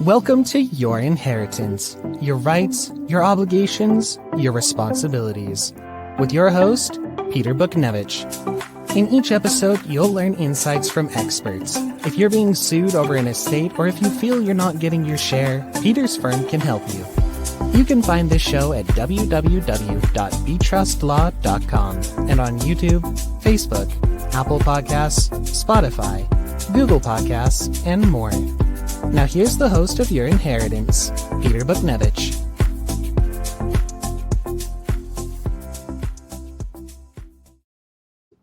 Welcome to Your Inheritance, your rights, your obligations, your responsibilities, with your host, Peter Bochnewich. In each episode, you'll learn insights from experts. If you're being sued over an estate or if you feel you're not getting your share, Peter's firm can help you. You can find this show at www.betrustlaw.com and on YouTube, Facebook, Apple Podcasts, Spotify, Google Podcasts, and more. Now here's the host of Your Inheritance, Peter Bochnewich.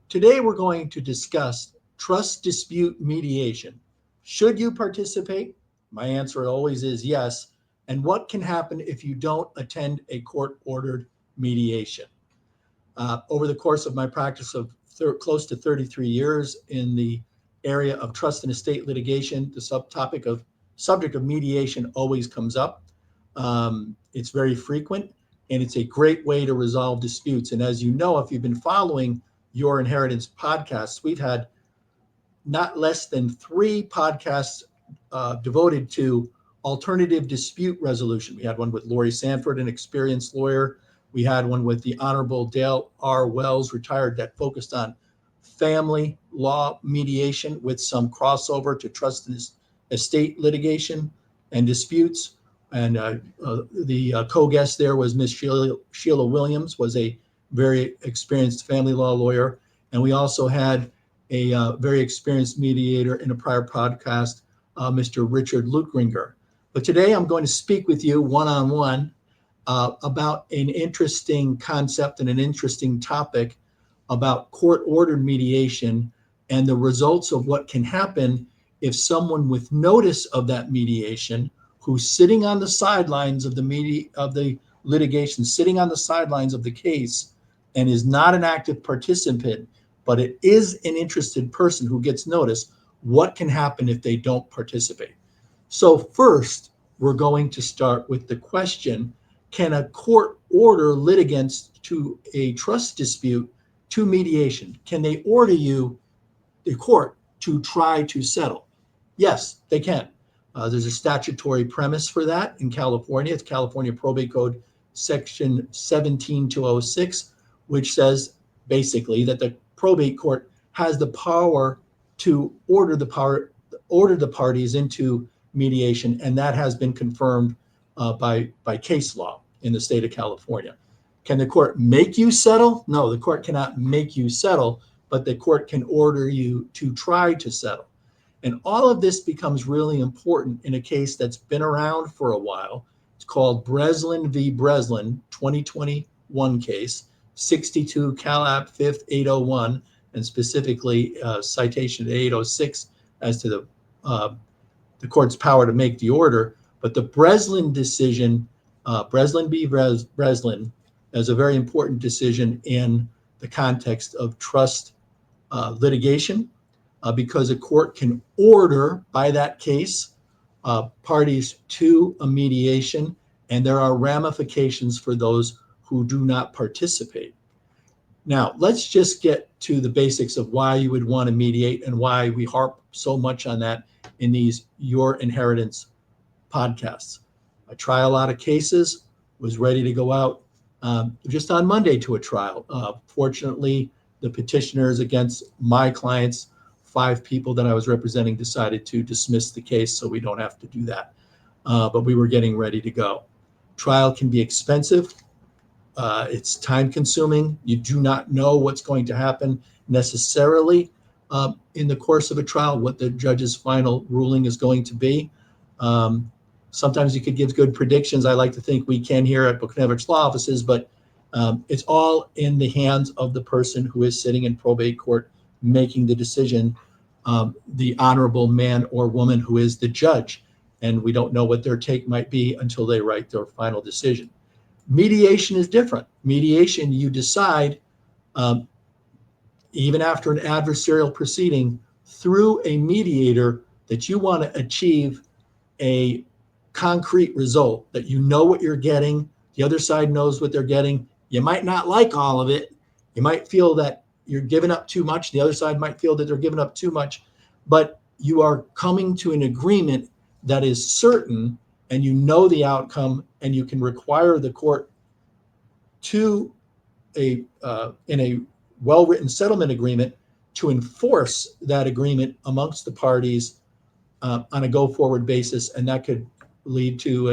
Today we're going to discuss trust dispute mediation. Should you participate? My answer always is yes. And what can happen if you don't attend a court-ordered mediation? Over the course of my practice of close to 33 years in the area of trust and estate litigation, the subject of mediation always comes up. It's very frequent, and it's a great way to resolve disputes. And as you know, if you've been following Your Inheritance podcasts, we've had not less than 3 podcasts devoted to alternative dispute resolution. We had one with Lori Sanford, an experienced lawyer. We had one with the Honorable Dale R. Wells, retired, that focused on family law mediation with some crossover to trust and estate litigation and disputes. And the co-guest there was Miss Sheila Williams, was a very experienced family law lawyer. And we also had a very experienced mediator in a prior podcast, Mr. Richard Lutgringer. But today I'm going to speak with you one-on-one about an interesting concept and an interesting topic about court-ordered mediation and the results of what can happen if someone with notice of that mediation, who's sitting on the sidelines of the litigation, sitting on the sidelines of the case, and is not an active participant, but it is an interested person who gets notice, what can happen if they don't participate? So first, we're going to start with the question, can a court order litigants to a trust dispute to mediation? Can they order you, the court, to try to settle? Yes, they can. There's a statutory premise for that in California. It's California Probate Code Section 17206, which says basically that the probate court has the power to order the parties into mediation, and that has been confirmed by case law in the state of California. Can the court make you settle? No, the court cannot make you settle, but the court can order you to try to settle. And all of this becomes really important in a case that's been around for a while. It's called Breslin v. Breslin, 2021 case, 62 Calap 5th 801, and specifically citation 806 as to the court's power to make the order. But the Breslin decision, Breslin v. Breslin, is a very important decision in the context of trust litigation, because a court can order, by that case, parties to a mediation, and there are ramifications for those who do not participate. Now, let's just get to the basics of why you would want to mediate and why we harp so much on that in these Your Inheritance podcasts. I try a lot of cases, was ready to go out just on Monday to a trial. Fortunately, the petitioners against my clients, 5 people that I was representing, decided to dismiss the case, so we don't have to do that. But we were getting ready to go. Trial can be expensive. It's time consuming. You do not know what's going to happen necessarily in the course of a trial, what the judge's final ruling is going to be. Sometimes you could give good predictions. I like to think we can here at Bochnewich Law Offices, but it's all in the hands of the person who is sitting in probate court making the decision, the honorable man or woman who is the judge. And we don't know what their take might be until they write their final decision. Mediation is different. Mediation, you decide, even after an adversarial proceeding, through a mediator, that you want to achieve a concrete result, that you know what you're getting, the other side knows what they're getting. You might not like all of it. You might feel that you're giving up too much. The other side might feel that they're giving up too much, but you are coming to an agreement that is certain, and you know the outcome, and you can require the court to in a well-written settlement agreement to enforce that agreement amongst the parties on a go-forward basis, and that could lead to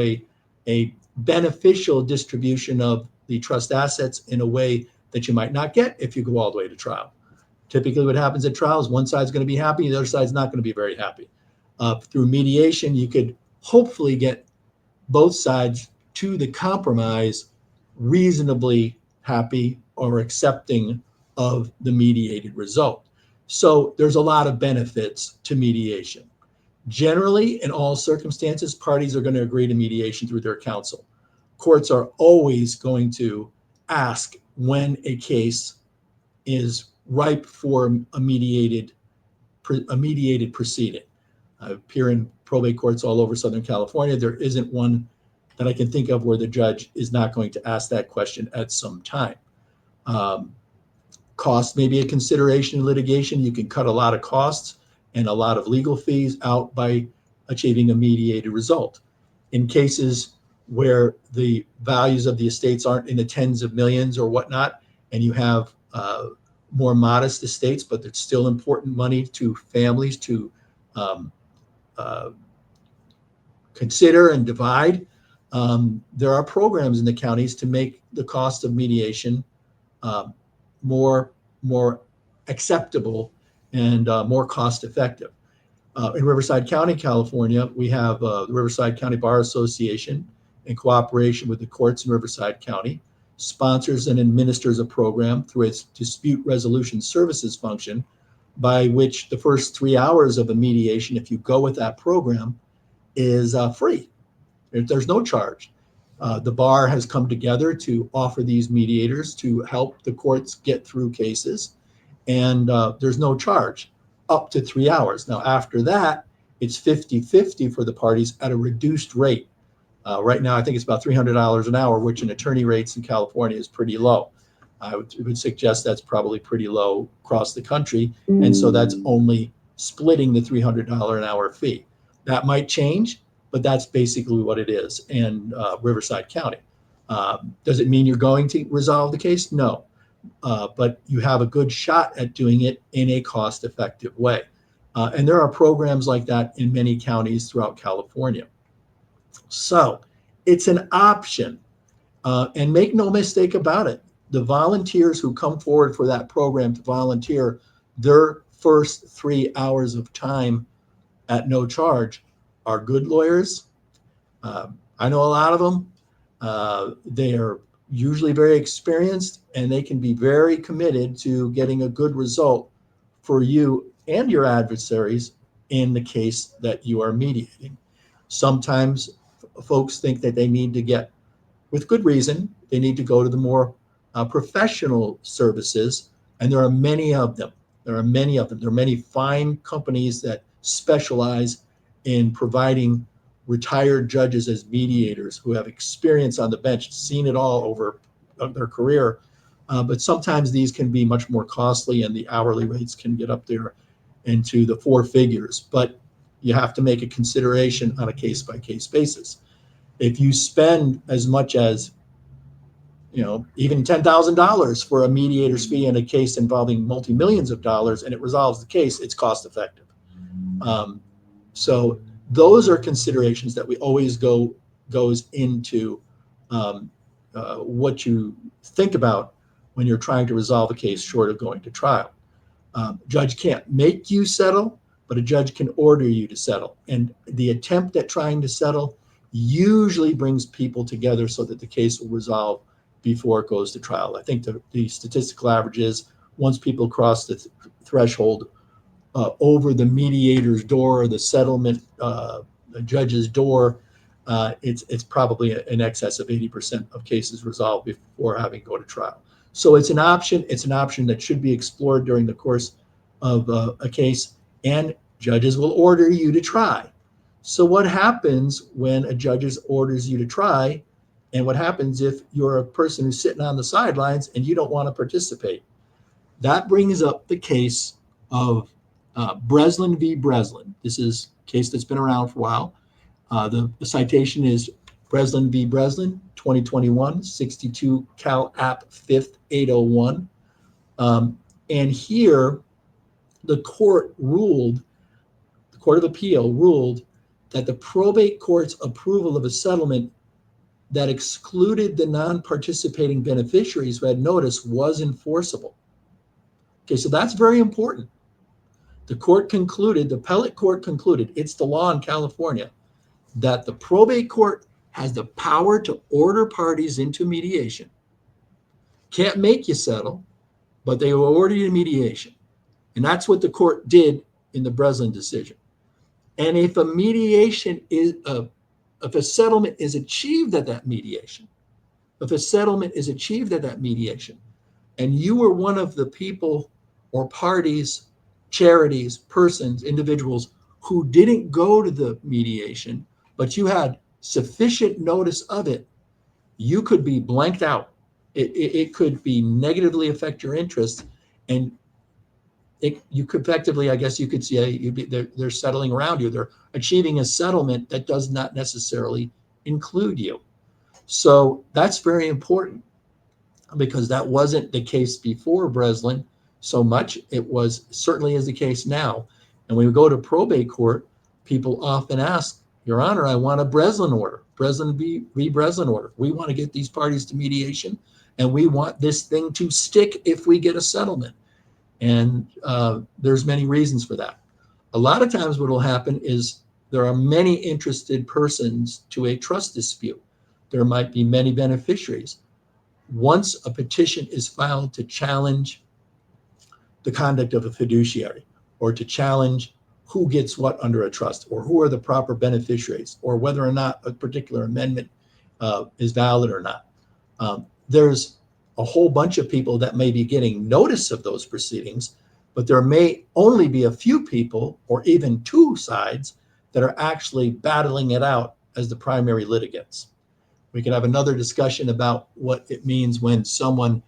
a beneficial distribution of the trust assets in a way that you might not get if you go all the way to trial. Typically what happens at trials, one side's going to be happy, the other side's not going to be very happy. Through mediation, you could hopefully get both sides to the compromise reasonably happy or accepting of the mediated result. So there's a lot of benefits to mediation. Generally, in all circumstances, parties are going to agree to mediation through their counsel. Courts are always going to ask when a case is ripe for a mediated proceeding. I appear in probate courts all over Southern California. There isn't one that I can think of where the judge is not going to ask that question at some time. Cost may be a consideration in litigation. You can cut a lot of costs and a lot of legal fees out by achieving a mediated result. In cases where the values of the estates aren't in the tens of millions or whatnot, and you have more modest estates, but it's still important money to families to consider and divide, there are programs in the counties to make the cost of mediation more acceptable and more cost effective. In Riverside County, California, we have the Riverside County Bar Association, in cooperation with the courts in Riverside County, sponsors and administers a program through its dispute resolution services function, by which the first 3 hours of a mediation, if you go with that program, is free. There's no charge. The bar has come together to offer these mediators to help the courts get through cases, and there's no charge up to 3 hours. Now, after that, it's 50-50 for the parties at a reduced rate. Right now, I think it's about $300 an hour, which in attorney rates in California is pretty low. I would suggest that's probably pretty low across the country, and so that's only splitting the $300 an hour fee. That might change, but that's basically what it is in Riverside County. Does it mean you're going to resolve the case? No, but you have a good shot at doing it in a cost-effective way. And there are programs like that in many counties throughout California. So it's an option, and make no mistake about it. The volunteers who come forward for that program to volunteer their first 3 hours of time at no charge are good lawyers. I know a lot of them. They are usually very experienced, and they can be very committed to getting a good result for you and your adversaries in the case that you are mediating. Sometimes folks think that they need to get, with good reason, they need to go to the more professional services, and there are many of them. There are many fine companies that specialize in providing retired judges as mediators who have experience on the bench, seen it all over their career. But sometimes these can be much more costly, and the hourly rates can get up there into the 4 figures. But you have to make a consideration on a case-by-case basis. If you spend as much as, even $10,000 for a mediator's fee in a case involving multi-millions of dollars, and it resolves the case, it's cost-effective. So those are considerations that we always goes into what you think about when you're trying to resolve a case short of going to trial. Judge can't make you settle, but a judge can order you to settle. And the attempt at trying to settle usually brings people together so that the case will resolve before it goes to trial. I think the statistical average is once people cross the threshold over the mediator's door or the settlement judge's door, it's probably in excess of 80% of cases resolved before having to go to trial. So it's an option. It's an option that should be explored during the course of a case, and judges will order you to try. So what happens when a judge orders you to try, and what happens if you're a person who's sitting on the sidelines and you don't want to participate? That brings up the case of Breslin v. Breslin. This is a case that's been around for a while. The citation is Breslin v. Breslin, 2021, 62 Cal App 5th 801. And here, the Court of Appeal ruled that the probate court's approval of a settlement that excluded the non-participating beneficiaries who had notice was enforceable. Okay, so that's very important. The appellate court concluded, it's the law in California, that the probate court has the power to order parties into mediation. Can't make you settle, but they will order you to mediation. And that's what the court did in the Breslin decision. And if a settlement is achieved at that mediation, and you were one of the people or parties, charities, persons, individuals who didn't go to the mediation, but you had sufficient notice of it, you could be blanked out. It could be negatively affect your interests, and you could effectively, I guess you could say, they're settling around you. They're achieving a settlement that does not necessarily include you. So that's very important, because that wasn't the case before Breslin so much. It certainly is the case now. And when we go to probate court, people often ask, Your Honor, I want a Breslin order, Breslin v. Breslin order. We want to get these parties to mediation, and we want this thing to stick if we get a settlement. And there's many reasons for that. A lot of times what will happen is there are many interested persons to a trust dispute. There might be many beneficiaries. Once a petition is filed to challenge the conduct of a fiduciary, or to challenge who gets what under a trust, or who are the proper beneficiaries, or whether or not a particular amendment is valid or not, there's a whole bunch of people that may be getting notice of those proceedings, but there may only be a few people, or even two sides, that are actually battling it out as the primary litigants. We can have another discussion about what it means when someone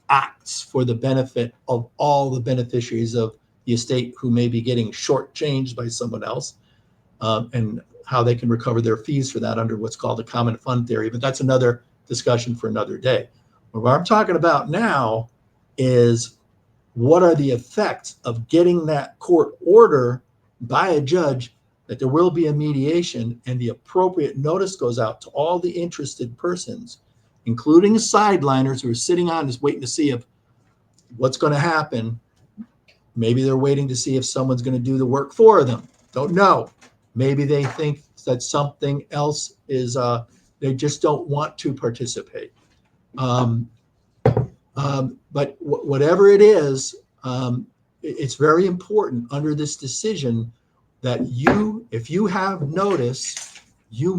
acts for the benefit of all the beneficiaries of the estate who may be getting shortchanged by someone else, and how they can recover their fees for that under what's called the common fund theory. But that's another discussion for another day. What I'm talking about now is, what are the effects of getting that court order by a judge that there will be a mediation, and the appropriate notice goes out to all the interested persons, including sideliners who are sitting on just waiting to see if what's going to happen. Maybe they're waiting to see if someone's going to do the work for them. Don't know. Maybe they think that something else is, they just don't want to participate. But whatever it is, it's very important under this decision that if you have notice, you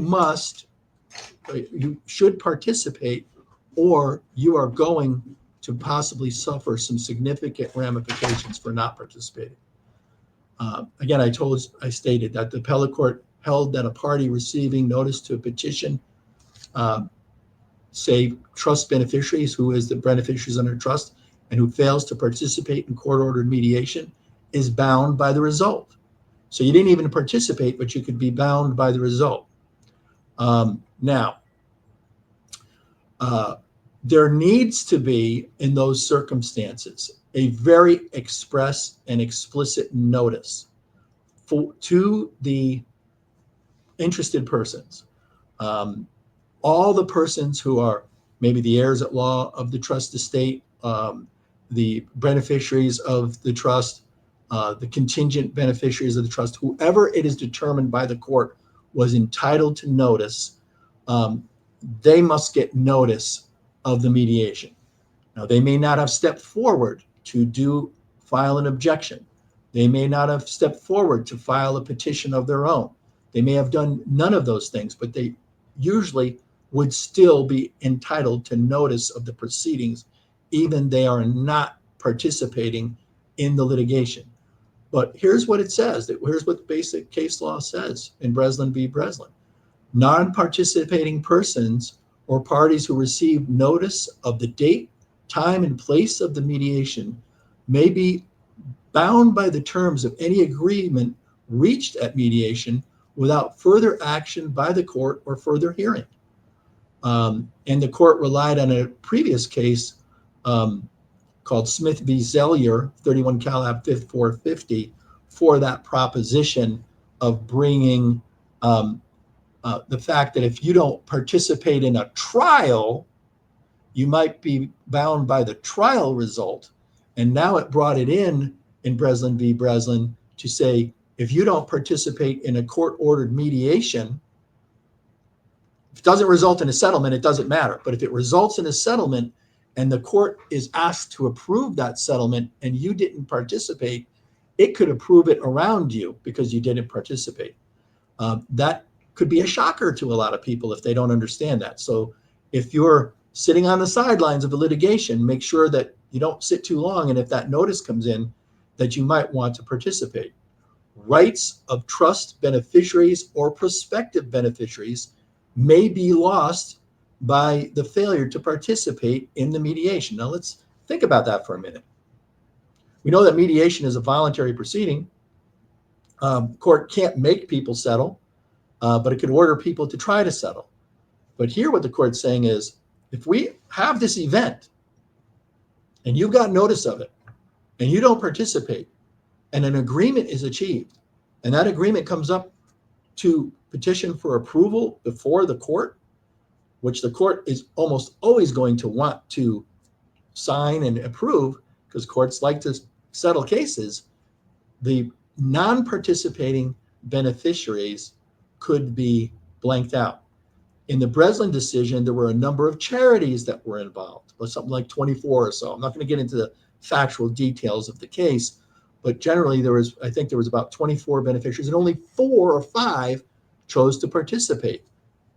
should participate, or you are going to possibly suffer some significant ramifications for not participating. Again, I stated that the appellate court held that a party receiving notice to a petition, say trust beneficiaries, who is the beneficiaries under trust, and who fails to participate in court-ordered mediation, is bound by the result. So you didn't even participate, but you could be bound by the result. There needs to be, in those circumstances, a very express and explicit notice to the interested persons. All the persons who are maybe the heirs at law of the trust estate, the beneficiaries of the trust, the contingent beneficiaries of the trust, whoever it is determined by the court was entitled to notice, they must get notice of the mediation. Now, they may not have stepped forward to file an objection. They may not have stepped forward to file a petition of their own. They may have done none of those things, but they usually would still be entitled to notice of the proceedings, even they are not participating in the litigation. But here's what it says. Here's what the basic case law says in Breslin v. Breslin. Non-participating persons or parties who receive notice of the date, time, and place of the mediation may be bound by the terms of any agreement reached at mediation without further action by the court or further hearing. And the court relied on a previous case called Smith v. Zellier, 31 Cal. 5th 450, for that proposition of bringing the fact that if you don't participate in a trial, you might be bound by the trial result. And now it brought it in Breslin v. Breslin to say, if you don't participate in a court-ordered mediation, if it doesn't result in a settlement, it doesn't matter. But if it results in a settlement and the court is asked to approve that settlement and you didn't participate, it could approve it around you because you didn't participate. That could be a shocker to a lot of people if they don't understand that. So if you're sitting on the sidelines of the litigation, make sure that you don't sit too long. And if that notice comes in, that you might want to participate. Rights of trust beneficiaries or prospective beneficiaries may be lost by the failure to participate in the mediation. Now let's think about that for a minute. We know that mediation is a voluntary proceeding. Court can't make people settle, but it could order people to try to settle. But here what the court's saying is, if we have this event and you've got notice of it and you don't participate and an agreement is achieved and that agreement comes up to petition for approval before the court, which the court is almost always going to want to sign and approve because courts like to settle cases, the non-participating beneficiaries could be blanked out. In the Breslin decision, there were a number of charities that were involved, or something like 24 or so. I'm not going to get into the factual details of the case, but generally I think there was about 24 beneficiaries and only 4 or 5 chose to participate.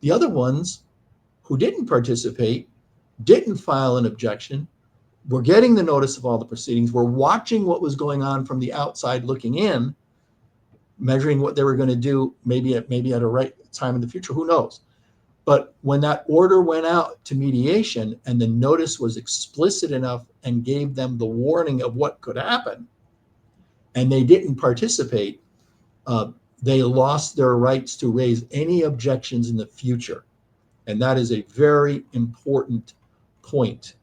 The other ones who didn't participate, didn't file an objection, were getting the notice of all the proceedings, were watching what was going on from the outside looking in, measuring what they were going to do, maybe at a right time in the future, who knows. But when that order went out to mediation and the notice was explicit enough and gave them the warning of what could happen, and they didn't participate, they lost their rights to raise any objections in the future. And that is a very important point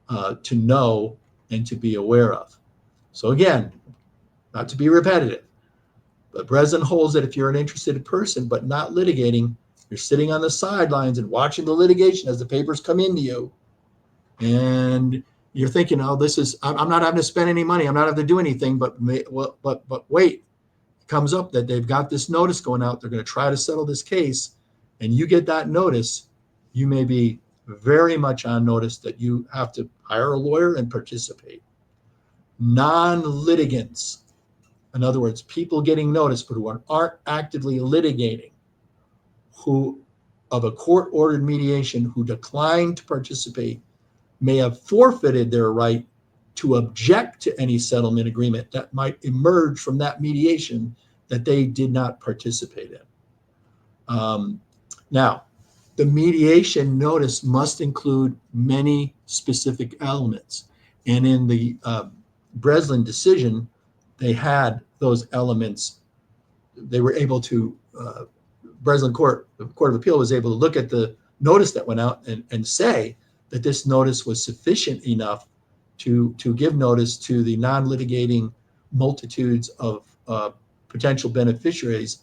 to know and to be aware of. So again, not to be repetitive, but Breslin holds that if you're an interested person but not litigating, you're sitting on the sidelines and watching the litigation as the papers come into you, and you're thinking, "Oh, I'm not having to spend any money. I'm not having to do anything." But wait, it comes up that they've got this notice going out. They're going to try to settle this case, and you get that notice. You may be very much on notice that you have to hire a lawyer and participate. Non-litigants, in other words, people getting notice but who aren't actively litigating, who of a court-ordered mediation who declined to participate, may have forfeited their right to object to any settlement agreement that might emerge from that mediation that they did not participate in. Now, the mediation notice must include many specific elements. And in the Breslin decision, they had those elements. They were able to, Breslin Court, the Court of Appeal was able to look at the notice that went out and say that this notice was sufficient enough to give notice to the non-litigating multitudes of potential beneficiaries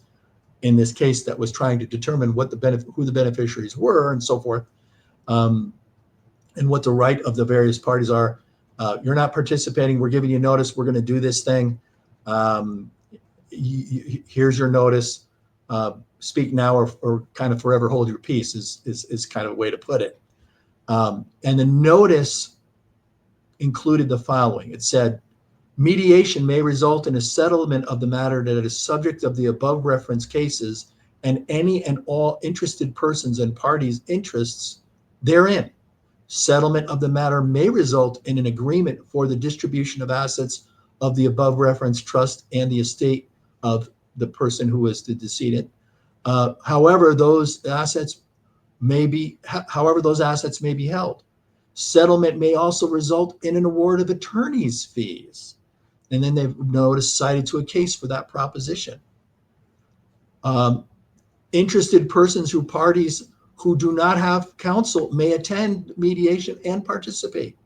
in this case that was trying to determine who the beneficiaries were and so forth, and what the right of the various parties are. You're not participating. We're giving you notice. We're going to do this thing. Here's your notice. Speak now or kind of forever hold your peace is kind of a way to put it. And the notice included the following. It said, mediation may result in a settlement of the matter that is subject of the above referenced cases and any and all interested persons and parties' interests therein. Settlement of the matter may result in an agreement for the distribution of assets of the above referenced trust and the estate of the person who is the decedent. However, those assets may be held. Settlement may also result in an award of attorney's fees. And then they've cited to a case for that proposition. Interested persons who parties who do not have counsel may attend mediation and participate.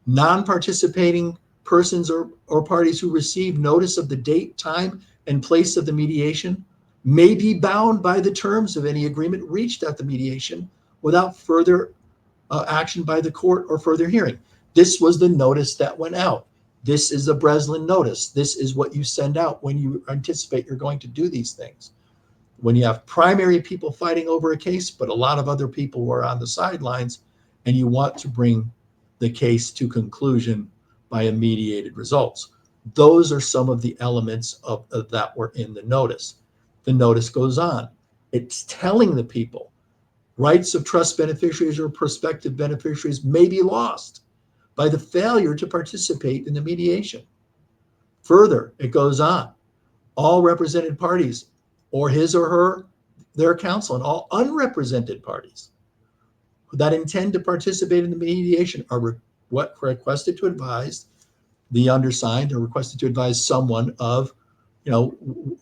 Non-participating persons or parties who receive notice of the date, time, and place of the mediation may be bound by the terms of any agreement reached at the mediation without further action by the court or further hearing. This was the notice that went out. This is a Breslin notice. This is what you send out when you anticipate you're going to do these things. When you have primary people fighting over a case, but a lot of other people who are on the sidelines, and you want to bring the case to conclusion by a mediated results. Those are some of the elements of that were in the notice. The notice goes on. It's telling the people rights of trust beneficiaries or prospective beneficiaries may be lost by the failure to participate in the mediation. Further, it goes on. All represented parties or his or her, their counsel, and all unrepresented parties that intend to participate in the mediation are requested to advise the undersigned or requested to advise someone of,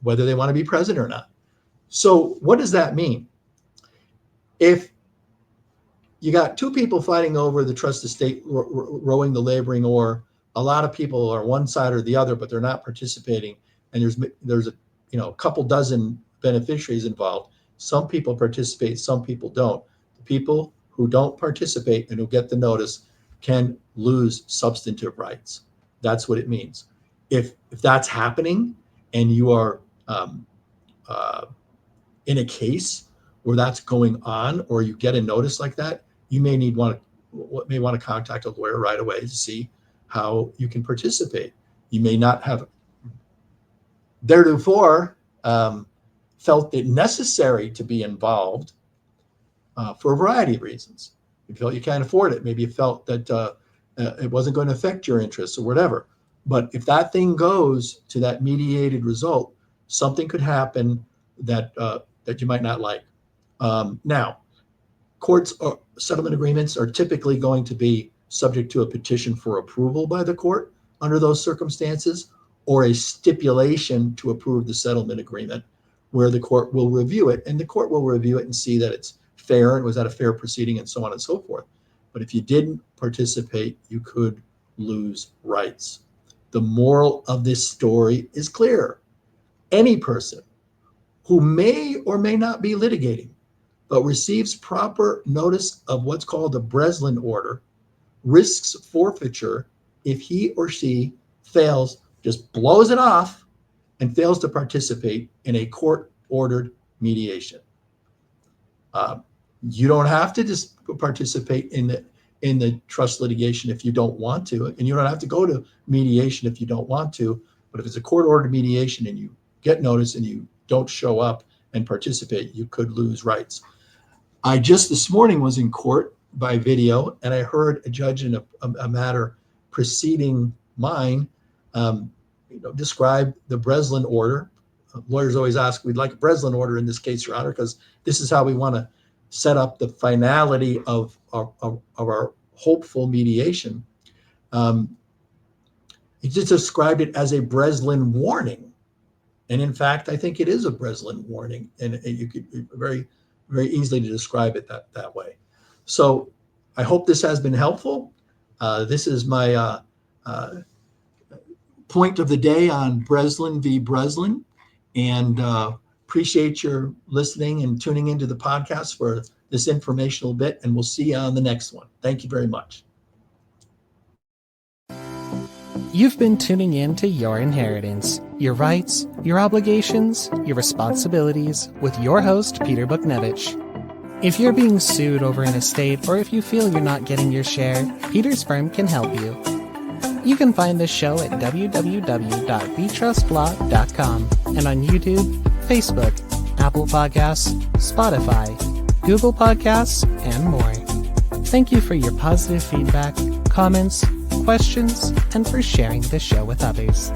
whether they want to be present or not. So what does that mean? If you got two people fighting over the trust estate, rowing the laboring oar, a lot of people are one side or the other, but they're not participating, and there's a couple dozen beneficiaries involved. Some people participate, some people don't. The people who don't participate and who get the notice can lose substantive rights. That's what it means. If that's happening and you are in a case where that's going on, or you get a notice like that, you may want to contact a lawyer right away to see how you can participate. You may not have theretofore felt it necessary to be involved for a variety of reasons. You felt you can't afford it. Maybe you felt that it wasn't going to affect your interests or whatever. But if that thing goes to that mediated result, something could happen that you might not like. Now, courts or settlement agreements are typically going to be subject to a petition for approval by the court under those circumstances, or a stipulation to approve the settlement agreement, where the court will review it, and the court will review it and see that it's fair and was that a fair proceeding and so on and so forth. But if you didn't participate, you could lose rights. The moral of this story is clear. Any person who may or may not be litigating, but receives proper notice of what's called a Breslin order, risks forfeiture if he or she fails, just blows it off, and fails to participate in a court-ordered mediation. You don't have to just participate in the trust litigation if you don't want to, and you don't have to go to mediation if you don't want to. But if it's a court-ordered mediation and you get notice and you don't show up and participate, you could lose rights. I just this morning was in court by video, and I heard a judge in a matter preceding mine describe the Breslin order. Lawyers always ask, we'd like a Breslin order in this case, Your Honor, because this is how we want to set up the finality of our hopeful mediation. He just described it as a Breslin warning. And in fact, I think it is a Breslin warning, and you could very, very easily to describe it that way. So I hope this has been helpful. This is my point of the day on Breslin v. Breslin, and appreciate your listening and tuning into the podcast for this informational bit, and we'll see you on the next one. Thank you very much. You've been tuning in to Your Inheritance, your rights, your obligations, your responsibilities with your host, Peter Bochnewich. If you're being sued over an estate, or if you feel you're not getting your share, Peter's firm can help you. You can find this show at www.betrustlaw.com and on YouTube, Facebook, Apple Podcasts, Spotify, Google Podcasts, and more. Thank you for your positive feedback, comments, questions, and for sharing the show with others.